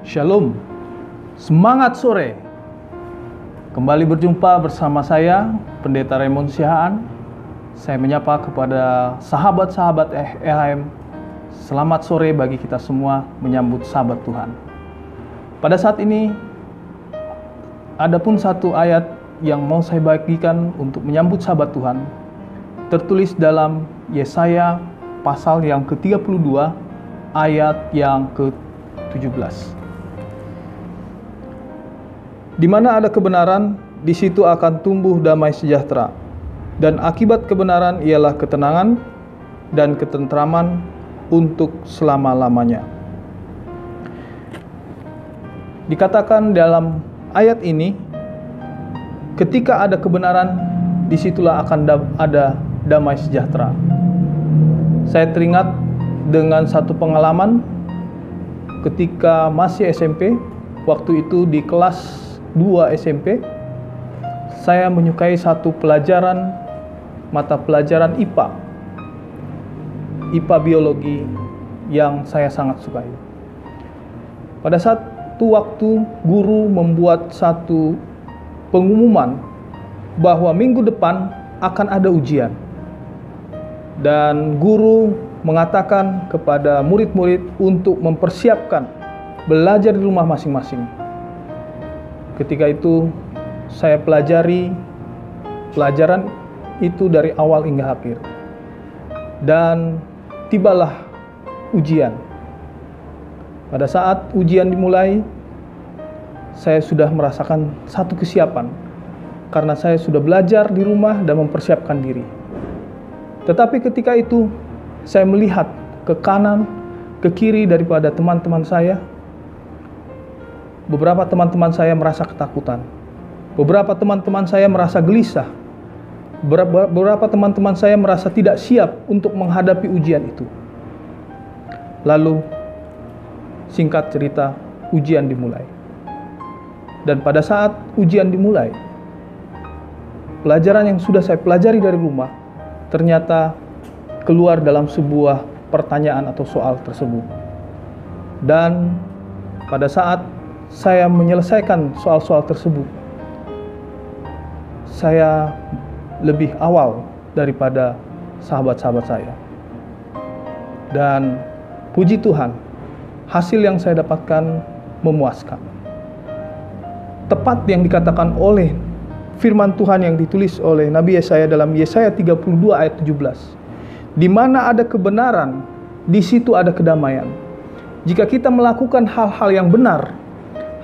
Shalom, semangat sore. Kembali berjumpa bersama saya, Pendeta Raymond Sihaan. Saya menyapa kepada sahabat-sahabat LHM. Selamat sore bagi kita semua menyambut Sabat Tuhan. Pada saat ini, ada pun satu ayat yang mau saya bagikan untuk menyambut Sabat Tuhan. Tertulis dalam Yesaya pasal yang ke-32, ayat yang ke-17. Di mana ada kebenaran, di situ akan tumbuh damai sejahtera. Dan akibat kebenaran ialah ketenangan dan ketentraman untuk selama-lamanya. Dikatakan dalam ayat ini, ketika ada kebenaran, disitulah akan ada damai sejahtera. Saya teringat dengan satu pengalaman ketika masih SMP, waktu itu di kelas 2 SMP, saya menyukai satu pelajaran, mata pelajaran IPA biologi yang saya sangat sukai. Pada satu waktu guru membuat satu pengumuman bahwa minggu depan akan ada ujian. Dan guru mengatakan kepada murid-murid untuk mempersiapkan belajar di rumah masing-masing. Ketika itu saya pelajari pelajaran itu dari awal hingga akhir. Dan tibalah ujian. Pada saat ujian dimulai, saya sudah merasakan satu kesiapan karena saya sudah belajar di rumah dan mempersiapkan diri. Tetapi ketika itu saya melihat ke kanan, ke kiri daripada teman-teman saya. Beberapa teman-teman saya merasa ketakutan. Beberapa teman-teman saya merasa gelisah. Beberapa teman-teman saya merasa tidak siap untuk menghadapi ujian itu. Lalu, singkat cerita, ujian dimulai. Dan pada saat ujian dimulai, pelajaran yang sudah saya pelajari dari rumah, ternyata keluar dalam sebuah pertanyaan atau soal tersebut. Dan pada saat saya menyelesaikan soal-soal tersebut, saya lebih awal daripada sahabat-sahabat saya. Dan puji Tuhan, hasil yang saya dapatkan memuaskan. Tepat yang dikatakan oleh firman Tuhan yang ditulis oleh Nabi Yesaya dalam Yesaya 32 ayat 17. Di mana ada kebenaran, di situ ada kedamaian. Jika kita melakukan hal-hal yang benar,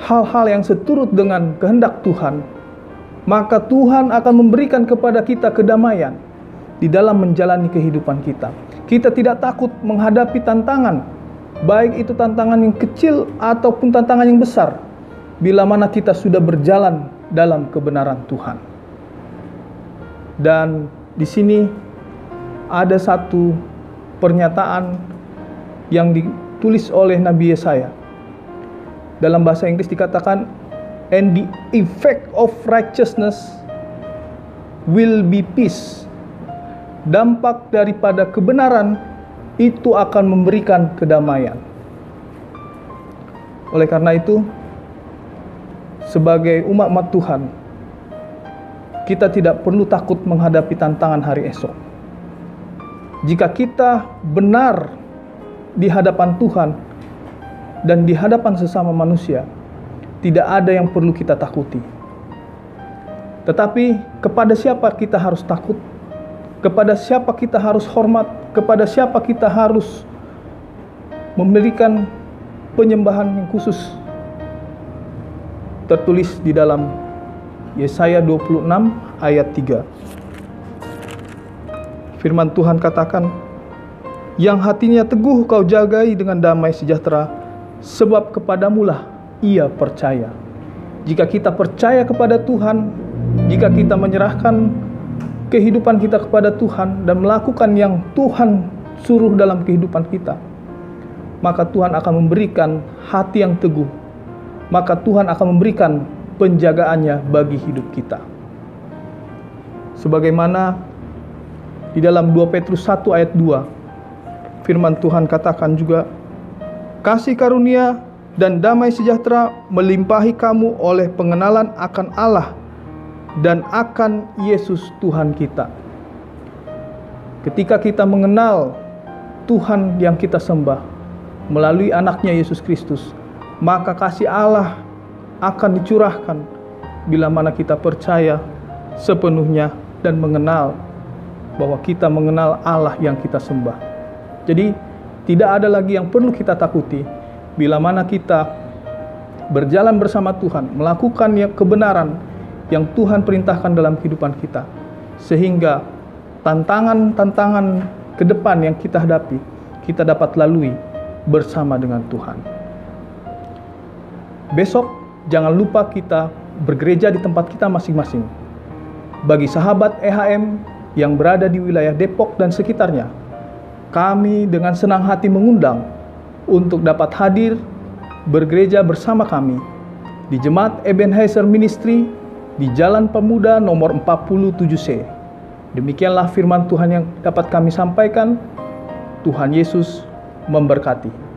hal-hal yang seturut dengan kehendak Tuhan, maka Tuhan akan memberikan kepada kita kedamaian di dalam menjalani kehidupan kita. Kita tidak takut menghadapi tantangan, baik itu tantangan yang kecil ataupun tantangan yang besar, bila mana kita sudah berjalan dalam kebenaran Tuhan. Dan di sini ada satu pernyataan yang ditulis oleh Nabi Yesaya. Dalam bahasa Inggris dikatakan, and the effect of righteousness will be peace. Dampak daripada kebenaran itu akan memberikan kedamaian. Oleh karena itu, sebagai umat Tuhan, kita tidak perlu takut menghadapi tantangan hari esok. Jika kita benar di hadapan Tuhan dan di hadapan sesama manusia, tidak ada yang perlu kita takuti. Tetapi kepada siapa kita harus takut? Kepada siapa kita harus hormat? Kepada siapa kita harus memberikan penyembahan yang khusus? Tertulis di dalam Yesaya 26 ayat 3. Firman Tuhan katakan, yang hatinya teguh kau jagai dengan damai sejahtera, sebab kepadamulah ia percaya. Jika kita percaya kepada Tuhan, jika kita menyerahkan kehidupan kita kepada Tuhan dan melakukan yang Tuhan suruh dalam kehidupan kita, maka Tuhan akan memberikan hati yang teguh. Maka Tuhan akan memberikan penjagaannya bagi hidup kita. Sebagaimana di dalam 2 Petrus 1 ayat 2, firman Tuhan katakan juga, kasih karunia dan damai sejahtera melimpahi kamu oleh pengenalan akan Allah dan akan Yesus Tuhan kita. Ketika kita mengenal Tuhan yang kita sembah melalui anaknya Yesus Kristus, maka kasih Allah akan dicurahkan bila mana kita percaya sepenuhnya dan mengenal bahwa kita mengenal Allah yang kita sembah. Jadi tidak ada lagi yang perlu kita takuti bila mana kita berjalan bersama Tuhan, melakukan yang kebenaran yang Tuhan perintahkan dalam kehidupan kita, sehingga tantangan-tantangan ke depan yang kita hadapi, kita dapat lalui bersama dengan Tuhan. Besok jangan lupa kita bergereja di tempat kita masing-masing. Bagi sahabat EHM yang berada di wilayah Depok dan sekitarnya, kami dengan senang hati mengundang untuk dapat hadir bergereja bersama kami di Jemaat Ebenezer Ministry di Jalan Pemuda nomor 47C. Demikianlah firman Tuhan yang dapat kami sampaikan. Tuhan Yesus memberkati.